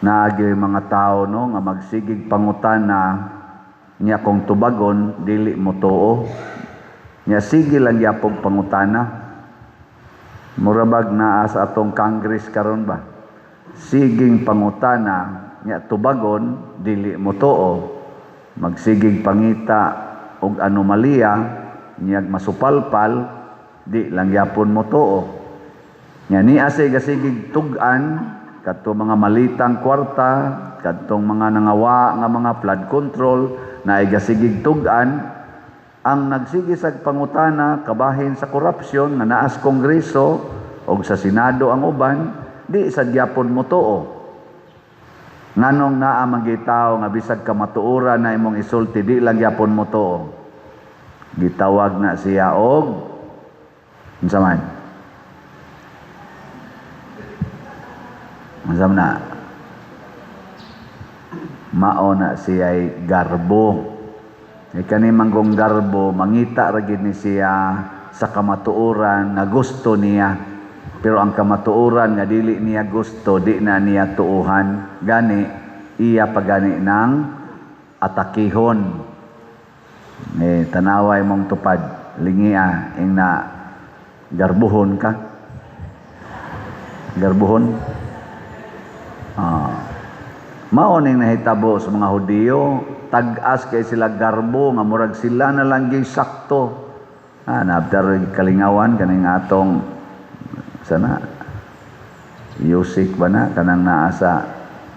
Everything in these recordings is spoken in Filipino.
naagi mga tao no nga magsigig pangutana niya kung tubagon dili mo tuo. Nya sige lang yapong pangutana. Murabag naa sa atong Congress karon ba? Siging pangutana nya tubagon dili mo tuo. Magsigig pangita og anomalya niyag masupalpal di lang yapon mo tuo. Nya niya sigig tug-an kadtong mga malitang kwarta, kadtong mga nangawa nga mga flood control na igasigig tug-an ang nagsigisag pangutana kabahin sa korupsyon nga naa sa Kongreso o sa Senado ang uban, di sa gyapon mo tuo. Nganong naa magitaw nga bisag kamatuoran na imong isulti, di lang gyapon mo tuo. Gitawag na siya og unsa man? Unsa na? Mao na siya'y garbo. Kani manggong garbo, mangita ra gid ni siya sa kamatuoran nga gusto niya. Pero ang kamatuoran nga dili niya gusto, di na niya tuuhan. Gani, iya pagani ng atakihon. Tanaway mong tupad, lingia, ing na garbuhon ka. Garbuhon? Mauning nahitabo sa mga Hudiyo, tag-as kay sila garbo nga murag sila na lang gyud sakto. Nabdar kalingawan kaning atong sana Yusik ba na kanang naa sa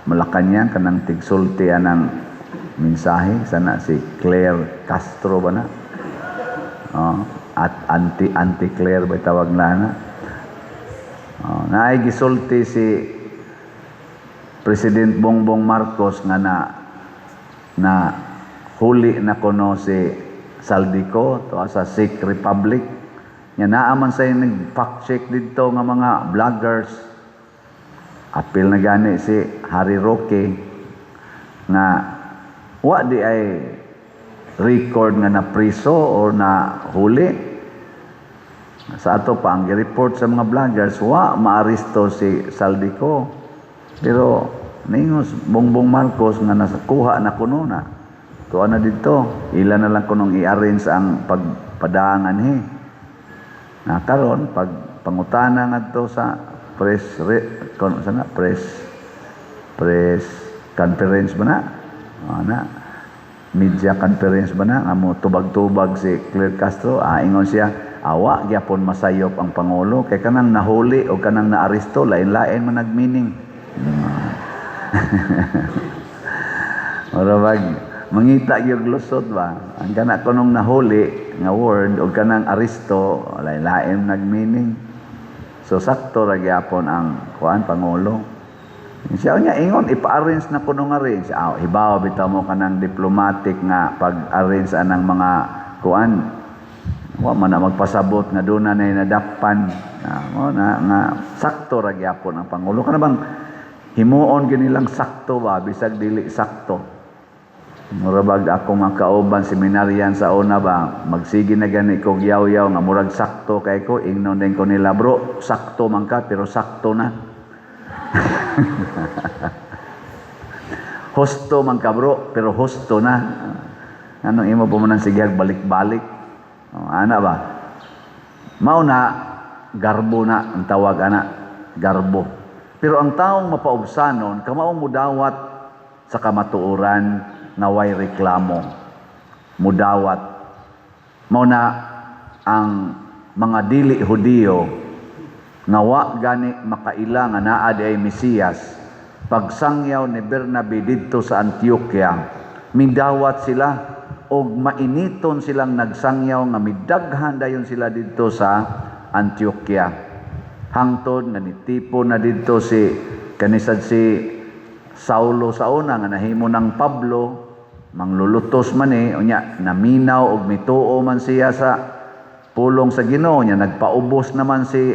Malacañang kanang tigsulti anang mensahe sana si Claire Castro ba na? At anti Claire ba tawag na? Naay gisulti si President Bongbong Marcos nga na huli na kuno si Saldico to sa Czech Republic. Nya naaman sa nag-fact check dito nga mga vloggers. Apil na gani si Harry Roque nga wa di ay record nga na priso or na huli. Sa ato pa ang report sa mga vloggers, wa maaresto si Saldico. Pero ningos Bongbong Marcos nga nasakuha na kuno na. Tuwa na dito, ilan na lang kunong i-arrange ang pagpadangan karon pag pangutana ngadto sa press conference ba na? Media conference ba na? Amo tubag-tubag si Claire Castro, ingon siya, awa gyapon masayop ang pangulo kay kanang nahuli o kanang naaresto lain-lain man nagmeaning. Murabag mangita gyud lusot ba ang kana kunong nahuli nga word o kanang aresto lain-lain nagmeaning. So sakto ra gyapon ang pangulo. Siya niya ingon ipa-arrange na kuno nga rin. Hibaw bitaw mo kanang diplomatic nga pag-arrange anang mga wa man na magpasabot nga duna na nadakpan nga sakto ra gyapon ang pangulo. Kana bang himuon ginilang sakto ba bisag dili sakto. Murabag ako makauban seminaryan sa una ba magsige na gani ko yaw-yaw nga murag sakto kay ko ingnon din ko nila bro sakto man ka pero sakto na. Husto man ka bro pero husto na. Anong imo po man sige balik-balik. Ana ba? Mao na garbo na ang tawag ana garbo. Pero ang taong mapaubsanon, kamao mudawat sa kamatuoran na way reklamo. Mudawat. Mao na ang mga dili Hudiyo nga wa gani makaila nga naa di ay Mesiyas. Pagsangyaw ni Bernabe didto sa Antioquia, midawat sila og mainiton silang nagsangyaw nga midaghan dayon sila didto sa Antioquia. Hangtod nga nitipo na dito si kanisad si Saulo sa una nga nahimo ng Pablo manglulutos man unya naminaw og mituo man siya sa pulong sa Ginoo nya nagpaubos naman si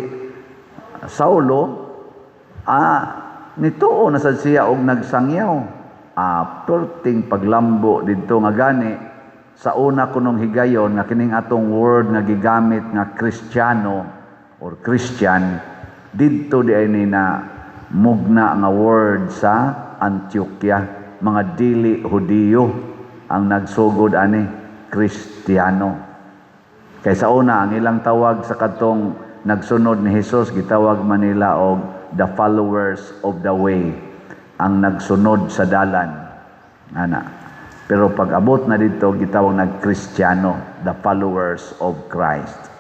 Saulo nituo na sad siya og nagsangyaw perting paglambo didto nga gani sa una kunong higayon nga kining atong word nga gigamit nga Kristiyano or Christian didto di ay ni na mugna nga word sa Antioquia, mga dili Hudiyo ang nagsugod ani Kristiyano. Kaysa una ang ilang tawag sa katong nagsunod ni Hesus gitawag man nila og the followers of the way, ang nagsunod sa dalan ana. Pero pag abot na dito gitawag nagkristiyano, the followers of Christ.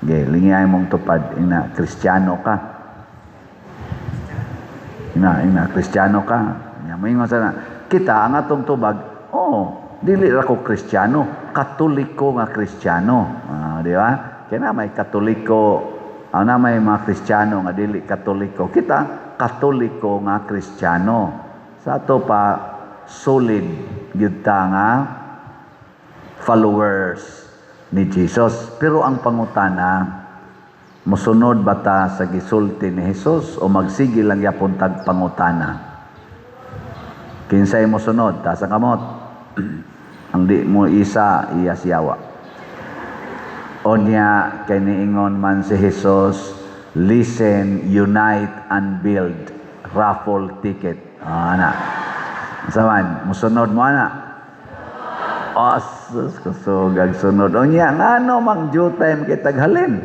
Okay, lingay mong tupad ina kristiyano ka. Ina kristiyano ka. Nya moingon sana kita ang atong tubag, dili ra ko kristiyano, katoliko nga kristiyano. Di ba? Kaya na may katoliko, na may mga kristiyano nga dili katoliko. Kita katoliko nga kristiyano. Sa ato pa solid gyud ta nga followers ni Jesus. Pero ang pangutana, mosunod ba ta sa gisulti ni Jesus o magsige lang yapon tag pangutana? Kinsay mosunod ta sa kamot? Ang di mo isa iya siyawa. Onya kay niingon man si Jesus, listen, unite, and build. Raffle ticket. Ana. Saman, musunod mo ana. Sus, kusugag sunod. Onya, ngano mang due time kay taghalin?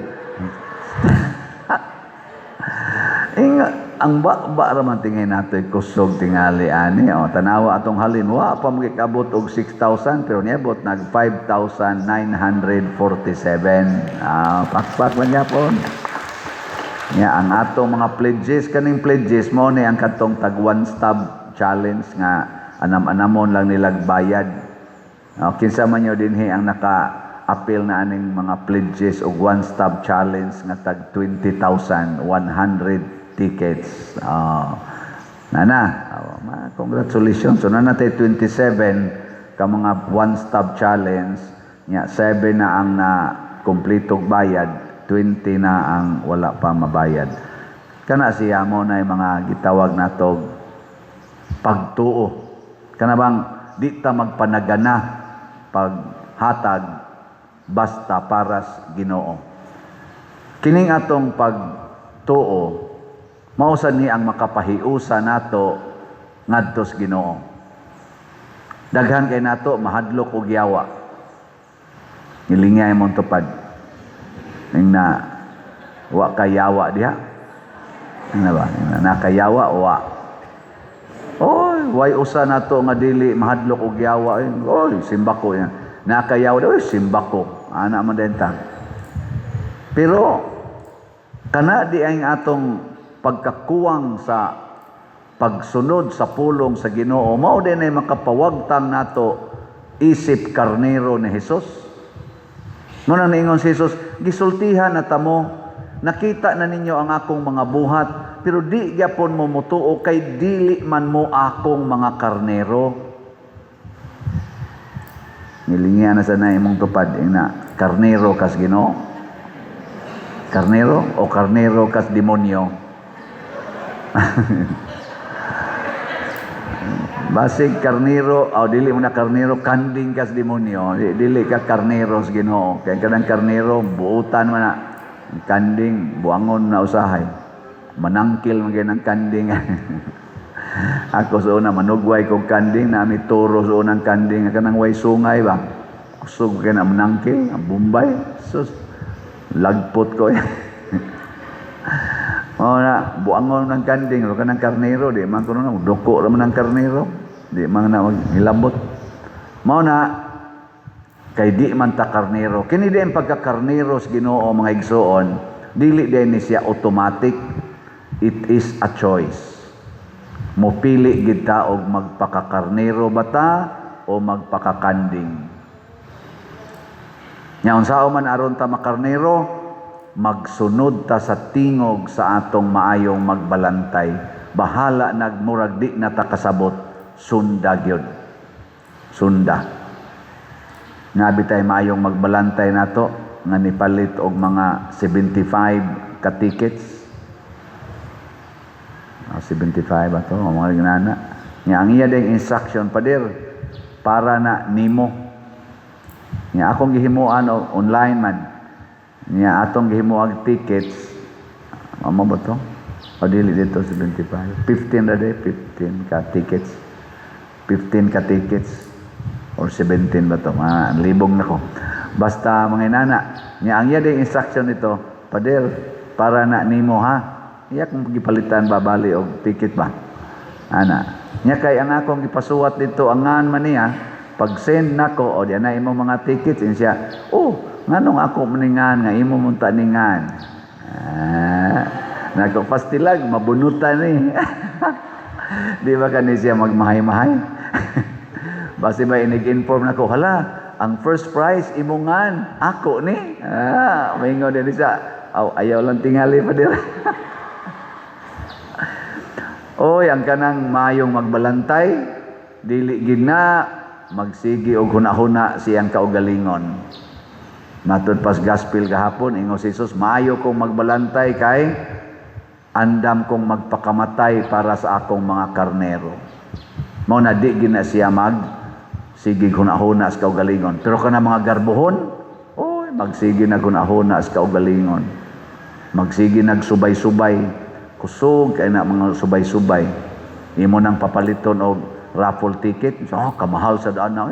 Ang ba raman tingay nato kusog tingali ani. Tanawa atong halin, wa pa magikabot og 6,000 pero niabot nag 5,947. Pakpak lang yapon. Ang atong mga pledges, kaning pledges mo ni ang katong tag one stop challenge nga anam-anamon lang nilag bayad. Kinsa man nyo dinhi ang naka-appeal na aning mga pledges og one stop challenge nga tag 20,100 tickets. Congratulations. So na natin 27 ka mga one stop challenge. 7 na ang na kumpletong bayad, 20 na ang wala pa mabayad. Kana siya mo na yung mga gitawag natog pagtuo. Kana bang di ta magpanagana paghatag basta paras Ginoo. Kining atong pagtuo mausan ni ang makapahiusa nato ngadtos Ginoo. Daghan kay nato mahadlok og yawa. Nilingay mong tupad. Ning na wa kayawa diha. Ano ba? Nakayawa wa. Way usa nato nga dili mahadlok og yawa. Simbako yan. Nakayawa daw simbako. Ana man denta. Pero kana di ang atong pagkakuwang sa pagsunod sa pulong sa Ginoo mao din ay makapawagtang nato isip karnero ni Hesus. Muna niingon si Jesus, gisultihan na tamo, nakita na ninyo ang akong mga buhat, pero di gyapon mo mutuo kay dili man mo akong mga karnero. Nilingyan na sana imong tupad na karnero kas Ginoo. Karnero o karnero kas demonyo. Basig karnero o dili mo na karnero, kanding kas demonyo. Dili ka karneros Ginoo. Kaya kadang karnero buutan man na kanding buangon na usahay. Manangkil man ng kanding. Ako sa una manugway kong kanding na mi turo sa unang kanding kanang way sungay ba. Kusog ka na manangkil, ang Bombay. Sus lagpot ko. Na buangon ng kanding ro kanang karnero di man kuno na doko ra man ng karnero di man na maghilabot mao na kay di man ta karnero kini di ang pagka-karnero sa Ginoo mga igsoon dili din ni siya automatic, it is a choice. Mopili gid ta og magpakakarnero bata o magpakakanding. Nya unsa man aron ta makarnero, magsunod ta sa tingog sa atong maayong magbalantay. Bahala nagmurag di na ta kasabot, sunda gyud. Sunda. Ngabi tay maayong magbalantay nato nga nipalit og mga 75 ka tickets. 75 ato mga ginana. Nya ang iya ding instruction pader para na nimo. Nya akong gihimuan online man. Niya atong gihimuag tickets. Amo ba to? O dili dito 75. 15 na day, 15 ka tickets. 15 ka tickets. Or 17 ba ito? Libong na ko. Basta mga inana, niya ang iya ding instruction nito, Pader, para na nimo ha. Iya kung gipalitan babali og ticket ba. Ana. Niya kay ang akong gipasuwat dito angan man niya, pag send nako o diyan na imo mga tickets siya. Oh, nganong ako maningan nga imo munta ningan. Nagpastilag mabunutan ni. Di ba kani siya magmahay-mahay? Basi ba inig-inform nako, hala, ang first prize imungan ako ni. Maingon din siya. Ayaw lang tingali pa dira. Oy, ang kanang mayong magbalantay, dili gid na magsigi og hunahuna siyang kaugalingon. Matud pas gospel gahapon, ingon si Jesus, maayo kong magbalantay kay andam kong magpakamatay para sa akong mga karnero. Mao na di gid na siya sige hunahuna sa kaugalingon. Pero kana mga garbuhon, oy, magsige na hunahuna sa kaugalingon. Magsige nagsubay-subay, kusog kay na mga subay-subay. Imo nang papaliton og raffle ticket. So, kamahal sa daan na,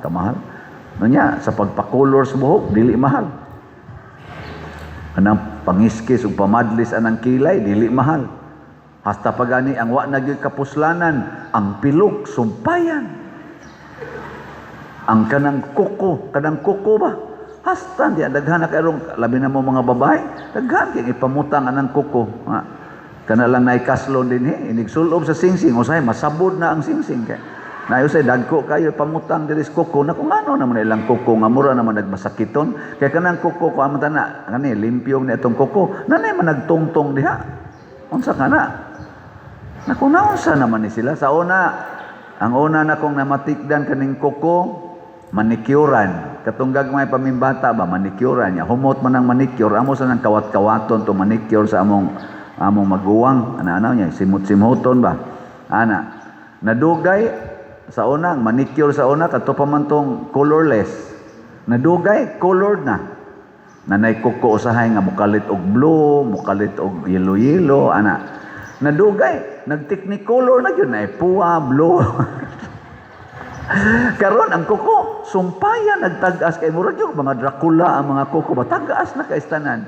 kamahal. Nanya, sa pagpakulor sa buhok, dili mahal. Anang pangiskis o pamadlis anang kilay, dili mahal. Hasta pagani ang wa nagyoy kapuslanan, ang pilok, sumpayan. Ang kanang kuko ba? Hasta, di daghan na kairong, labi na mo mga babae, daghan kaya ipamutang anang kuko. Kana lang naikaslon din inigsulob sa singsing, usay masabod na ang singsing kay. Nayo say dagko kayo pamutang diri sa kuko, na kung ano naman ilang kuko nga mura naman nagmasakiton, kay kanang kuko ko amata na kani limpyong ni atong kuko, nanay man nagtungtong diha. Unsa kana? Nakunaunsa naman ni sila sa una. Ang una na kong namatikdan kaning kuko, manikuran. Katunggag may pamimbata ba, manikuran niya. Humot man ang manicure, amo sa nang kawat-kawaton to manicure sa among maguwang. Ano niya, simut-simuton ba? Nadugay sa una, manicure sa una, kato pa man tong colorless. Nadugay, colored na. Nanay kuko usahay nga mukalit og blue, mukalit og yellow-yellow, Nadugay, nag-technicolor na yun, puwa, blue. Karon ang kuko, sumpaya, nagtagas kay murag yung mga Dracula, ang mga kuko, tagas na kay istanan.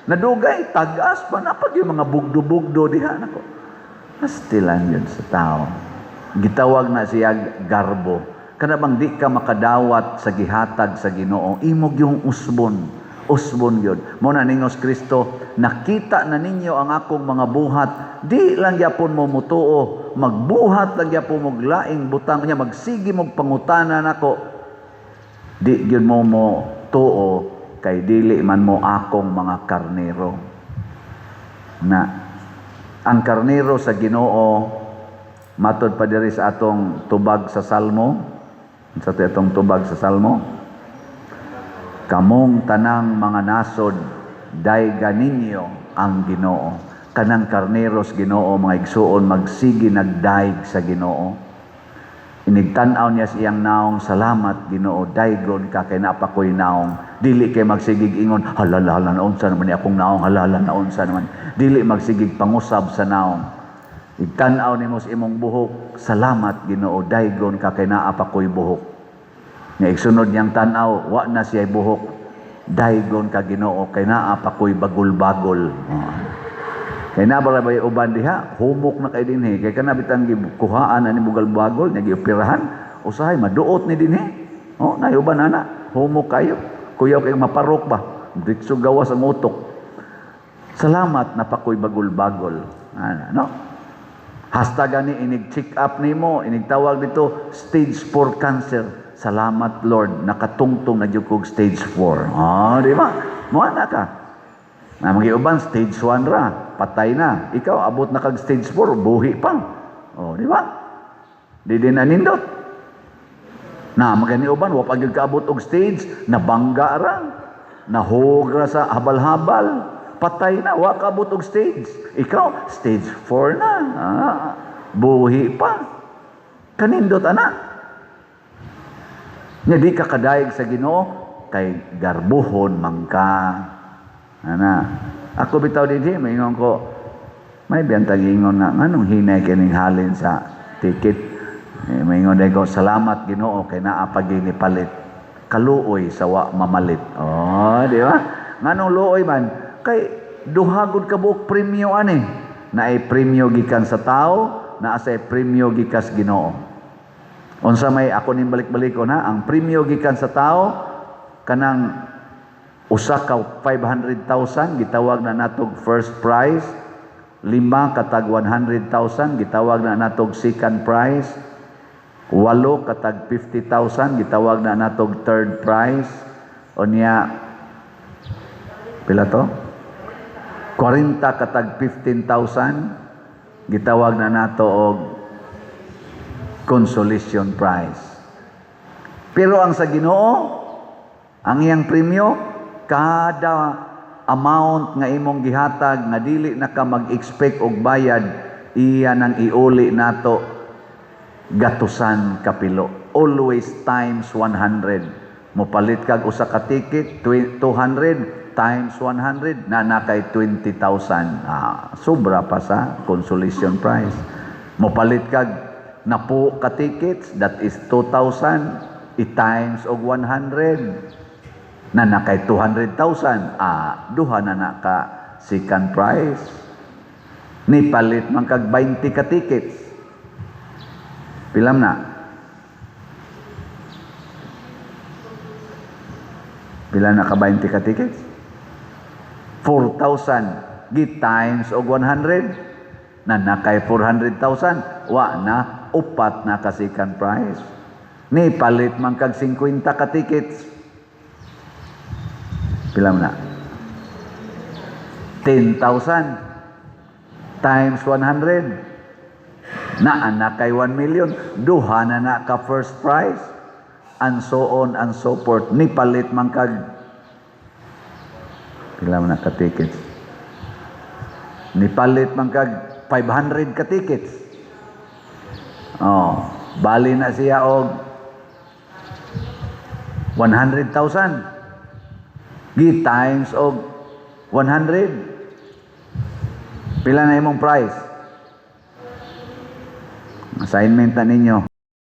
Nadugay, tagas pa, napag yung mga bugdo-bugdo diha, nako. Pastilan yun sa tao. Gitawag na siya garbo. Kanabang di ka makadawat sa gihatag sa Ginoo, imog yung usbon yun. Muna ningos Kristo, nakita na ninyo ang akong mga buhat, di lang yapon mo mutuo, magbuhat lang yapon mo laing butang niya, magsigi mo pangutanan ako, di yun mo tuo, kay dili man mo akong mga karnero. Na, ang karnero sa Ginoo, matod pa diri sa atong tubag sa Salmo, sa atong tubag sa Salmo, kamong tanang mga nasod, dayga ninyo ang Ginoo. Kanang karneros Ginoo, mga igsuon, magsigi nagdaig sa Ginoo. Inigtanaw niya siyang naong, salamat Ginoo, daygon ka kay napakoy naong. Dili kay magsigig ingon, halala na unsa naman ni akong naong, halala na unsa naman. Dili magsigig pangusab sa naong. Igtanaw nimo sa imong buhok, salamat Ginoo, daygon ka kay naapakoy buhok. Nga igsunod niyang tanaw, wa na siya'y buhok, daygon ka Ginoo, kay naa pa ko'y bagol-bagol. Kay nabalabay uban diha, humok na kay dinhi, kay kanabitang kuhaan na ni bugal-bagol, nagioperahan, usahay, maduot ni dinhi. Nayuban na, humok kayo, kuyaw kay maparok ba, ditso gawas ang utok. Salamat na pa ko'y bagol-bagol. No? Hasta gani, inig-check up nimo, inigtawag dito, stage 4 cancer. Salamat Lord, nakatungtong na jukog stage 4. Di ba? Muana ka. Mga uban, stage 1 ra, patay na. Ikaw, abot na kag stage 4, buhi pa. Di ba? Di din nanindot. Magani uban, wapag yung kaabot og stage, nabangga ra, nahugra sa habal-habal, patay na, wakabot og stage. Ikaw, stage 4 na. Buhi pa. Kanindot, anak. Nga di ka kadayeg sa Ginoo, kay garbuhon mangka. Ako bitaw din, maingon ko, May biyantag ingon nga, nganong hinay kining halin sa ticket. May ingon ko, salamat Ginoo kay naapagi ni palit. Kaluoy sa wa mamalit. Oh, di ba? Nganong luoy man? Kay duhagod ka buok premyo ani. Naay premyo gikan sa tao, naa sa premyo gikas Ginoo. Unsa may ako ning balik-balik ko na, ang premyo gikan sa tao, kanang usa ka 500,000 gitawag na natog first prize, 5 katag 100,000 gitawag na natog second prize, 8 katag 50,000 gitawag na natog third prize, unya pila to? 40 katag 15,000 gitawag na nato og consolation prize. Pero ang sa Ginoo, ang iyang premyo, kada amount nga imong gihatag nga dili na ka mag-expect og bayad, iya nang iuli nato gatusan kapilo. Always times 100. Mopalit kag usa ka ticket 200 times 100 na nakay 20,000. Sobra pa sa consolation prize. Mopalit kag napo ka tickets, that is 2,000 i-times og 100 na nakay 200,000. Duha na naka second prize. Ni palit man kag 20 ka tickets. Pilam na? Pila na ka 20 ka tickets? 4,000 gi times og 100 na nakay 400,000. Wa na upat na ka second prize. Ni palit man kag 50 ka tickets. Pila na? 10,000 times 100 na kay 1 million. Duha na ka first prize, and so on and so forth. Ni palit man kag pila na ka tickets. Ni palit man kag 500 ka tickets. Bali na siya og 100,000 gi times og 100. Pila na imong price? Assignment na ninyo.